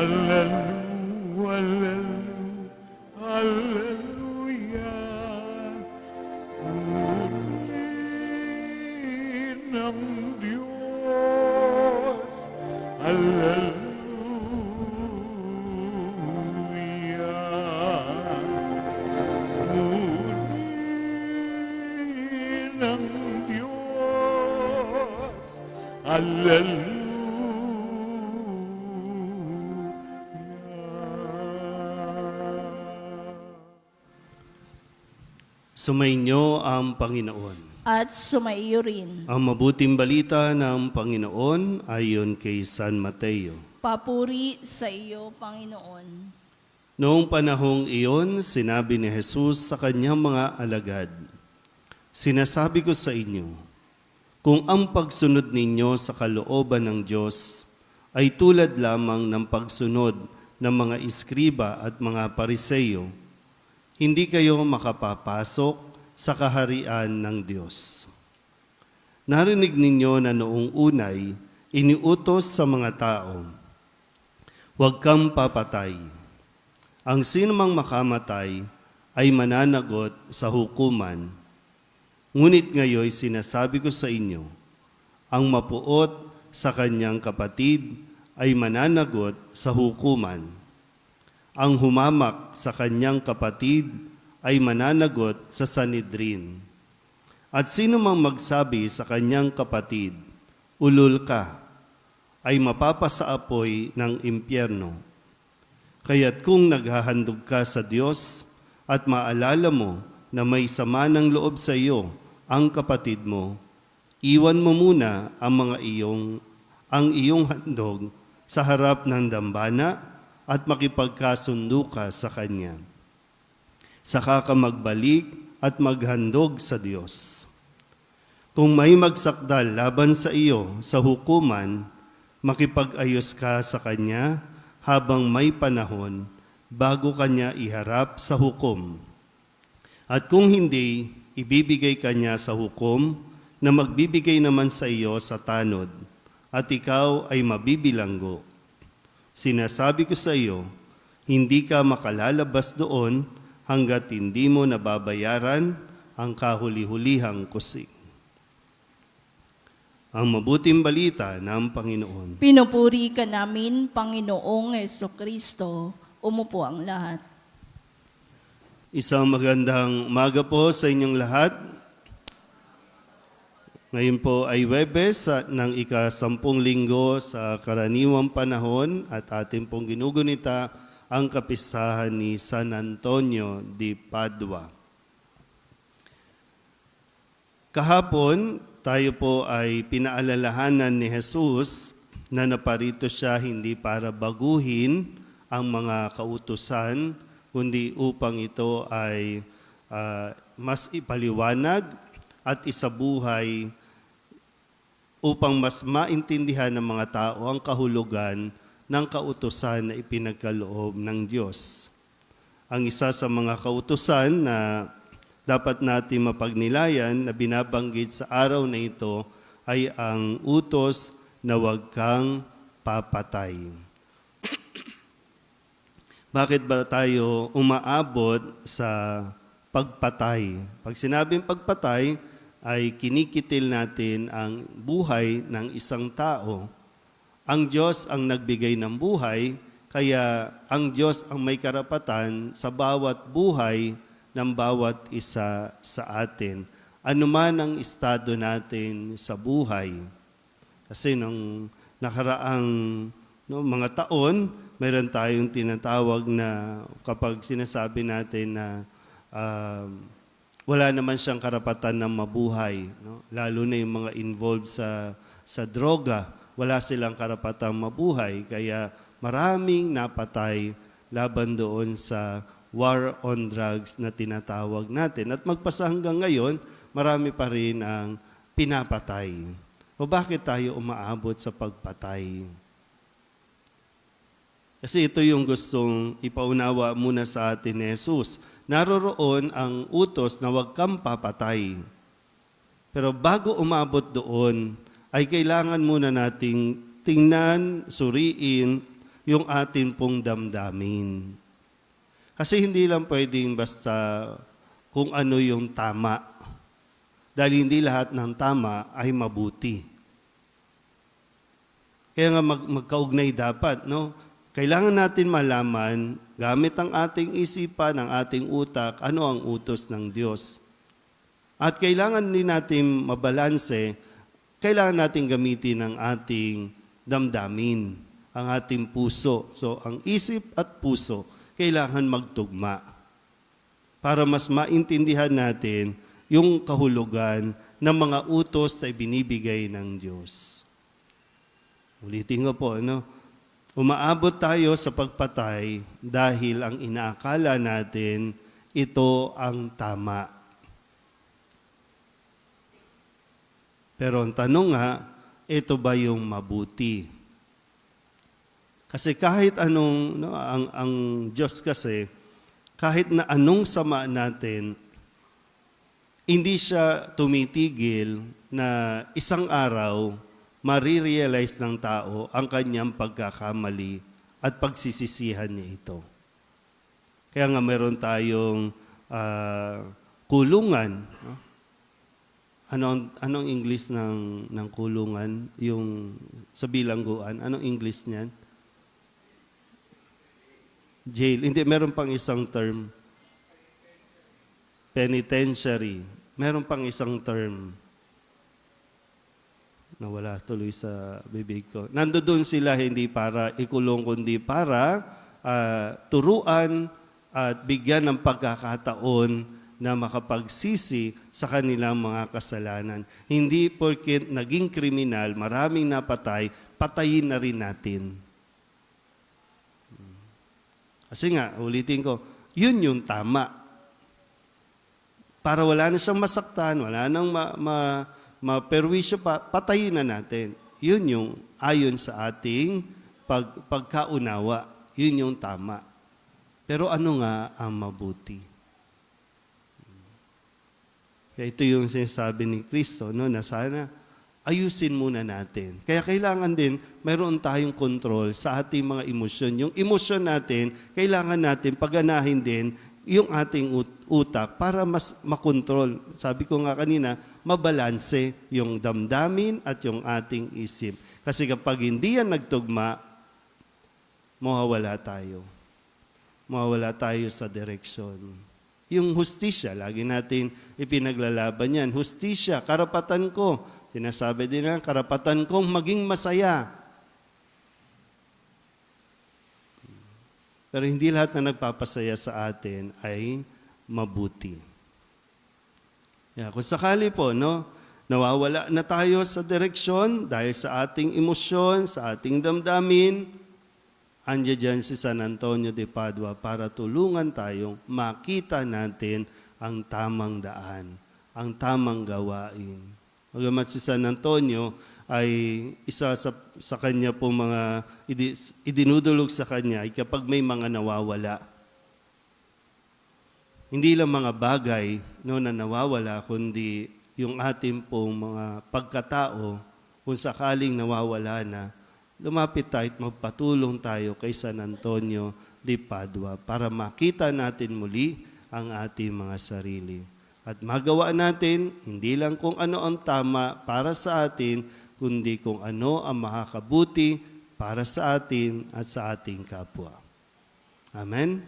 Hallelujah, hallelujah. Purihin ng Diyos. Hallelujah. Purihin ng Diyos. Hallelujah. Sumainyo ang Panginoon. At sumaiyo rin. Ang mabuting balita ng Panginoon ayon kay San Mateo. Papuri sa iyo, Panginoon. Noong panahong iyon, sinabi ni Jesus sa kanyang mga alagad, "Sinasabi ko sa inyo, kung ang pagsunod ninyo sa kalooban ng Diyos ay tulad lamang ng pagsunod ng mga iskriba at mga pariseyo, hindi kayo makapapasok sa kaharian ng Diyos. Narinig ninyo na noong unay, iniutos sa mga tao, huwag kang papatay. Ang sinumang makamatay ay mananagot sa hukuman. Ngunit ngayon sinasabi ko sa inyo, ang mapuot sa kanyang kapatid ay mananagot sa hukuman. Ang humamak sa kanyang kapatid ay mananagot sa Sanhedrin. At sino mang magsabi sa kanyang kapatid, ulol ka, ay mapapasaapoy ng impyerno. Kaya't kung naghahandog ka sa Diyos at maalala mo na may sama ng loob sa iyo ang kapatid mo, iwan mo muna ang iyong handog sa harap ng dambana at makipagkasundo ka sa Kanya. Saka ka magbalik at maghandog sa Diyos. Kung may magsakdal laban sa iyo sa hukuman, makipag-ayos ka sa Kanya habang may panahon bago Kanya iharap sa hukom. At kung hindi, ibibigay Kanya sa hukom na magbibigay naman sa iyo sa tanod, at ikaw ay mabibilanggo. Sinasabi ko sa iyo, hindi ka makalalabas doon hanggat hindi mo nababayaran ang kahuli-hulihang kusig." Ang mabuting balita ng Panginoon. Pinupuri ka namin, Panginoong Jesucristo. Umupo ang lahat. Isang magandang umaga po sa inyong lahat. Ngayon po ay Huwebes ng ika-10 linggo sa karaniwang panahon at ating pong ginugunita ang kapistahan ni San Antonio de Padua. Kahapon, tayo po ay pinaalalahanan ni Jesus na naparito siya hindi para baguhin ang mga kautusan, kundi upang ito ay mas ipaliwanag at isabuhay upang mas maintindihan ng mga tao ang kahulugan ng kautusan na ipinagkaloob ng Diyos. Ang isa sa mga kautusan na dapat natin mapagnilayan na binabanggit sa araw na ito ay ang utos na huwag kang papatay. Bakit ba tayo umaabot sa pagpatay? Pag sinabing pagpatay, ay kinikitil natin ang buhay ng isang tao. Ang Diyos ang nagbigay ng buhay, kaya ang Diyos ang may karapatan sa bawat buhay ng bawat isa sa atin. Ano man ang estado natin sa buhay. Kasi nung nakaraang mga taon, mayroon tayong tinatawag na kapag sinasabi natin na wala naman siyang karapatan na mabuhay, no? Lalo na yung mga involved sa droga, wala silang karapatang mabuhay, kaya maraming napatay laban doon sa war on drugs na tinatawag natin. At magpasa hanggang ngayon, marami pa rin ang pinapatay. O bakit tayo umaabot sa pagpatay? Kasi ito yung gustong ipaunawa muna sa atin ni Jesus. Naroroon ang utos na huwag kang papatay. Pero bago umabot doon, ay kailangan muna nating tingnan, suriin, yung atin pong damdamin. Kasi hindi lang pwedeng basta kung ano yung tama. Dahil hindi lahat ng tama ay mabuti. Kaya nga magkaugnay dapat, no? Kailangan natin malaman, gamit ang ating isipan, ang ating utak, ano ang utos ng Diyos. At kailangan din natin mabalanse, kailangan natin gamitin ang ating damdamin, ang ating puso. So, ang isip at puso, kailangan magtugma para mas maintindihan natin yung kahulugan ng mga utos na ibinibigay ng Diyos. Ulitin ko po, ano? Umaabot tayo sa pagpatay dahil ang inaakala natin ito ang tama. Pero ang tanong nga, ito ba yung mabuti? Kasi kahit anong, no, ang Diyos kasi, kahit na anong sama natin, hindi siya tumitigil na isang araw, marirealize ng tao ang kanyang pagkakamali at pagsisisihan niya ito. Kaya nga meron tayong kulungan. No? Anong English ng kulungan? Yung sa bilangguan, anong English niyan? Jail. Hindi, meron pang isang term. Penitentiary. Meron pang isang term. Nawala tuloy sa bibig ko. Nandoon sila hindi para ikulong, kundi para turuan at bigyan ng pagkakataon na makapagsisi sa kanilang mga kasalanan. Hindi porket naging kriminal, maraming napatay, patayin na rin natin. Kasi nga, ulitin ko, yun yung tama. Para wala na siyang masaktan, wala nang maperwisyo pa, patayin na natin. Yun yung ayon sa ating pagkaunawa. Yun yung tama. Pero ano nga ang mabuti? Kaya ito yung sinasabi ni Kristo, no, na sana ayusin muna natin. Kaya kailangan din, mayroon tayong control sa ating mga emosyon. Yung emosyon natin, kailangan natin paganahin din yung ating utak para mas makontrol. Sabi ko nga kanina, mabalanse yung damdamin at yung ating isip. Kasi kapag hindi yan nagtugma, mawawala tayo. Mawawala tayo sa direksyon. Yung hustisya, lagi natin ipinaglalaban yan. Hustisya, karapatan ko. Tinasabi din na, karapatan kong maging masaya. Pero hindi lahat na nagpapasaya sa atin ay mabuti. Kung sakali po, no, nawawala na tayo sa direksyon dahil sa ating emosyon, sa ating damdamin, andiyan dyan si San Antonio de Padua para tulungan tayong makita natin ang tamang daan, ang tamang gawain. Bagamat si San Antonio ay isa sa kanya po mga idinudulog sa kanya ay kapag may mga nawawala. Hindi lang mga bagay no, na nawawala, kundi yung ating pong mga pagkatao kung sakaling nawawala na, lumapit tayo at magpatulong tayo kay San Antonio de Padua para makita natin muli ang ating mga sarili. At magawa natin, hindi lang kung ano ang tama para sa atin, kundi kung ano ang makakabuti para sa atin at sa ating kapwa. Amen?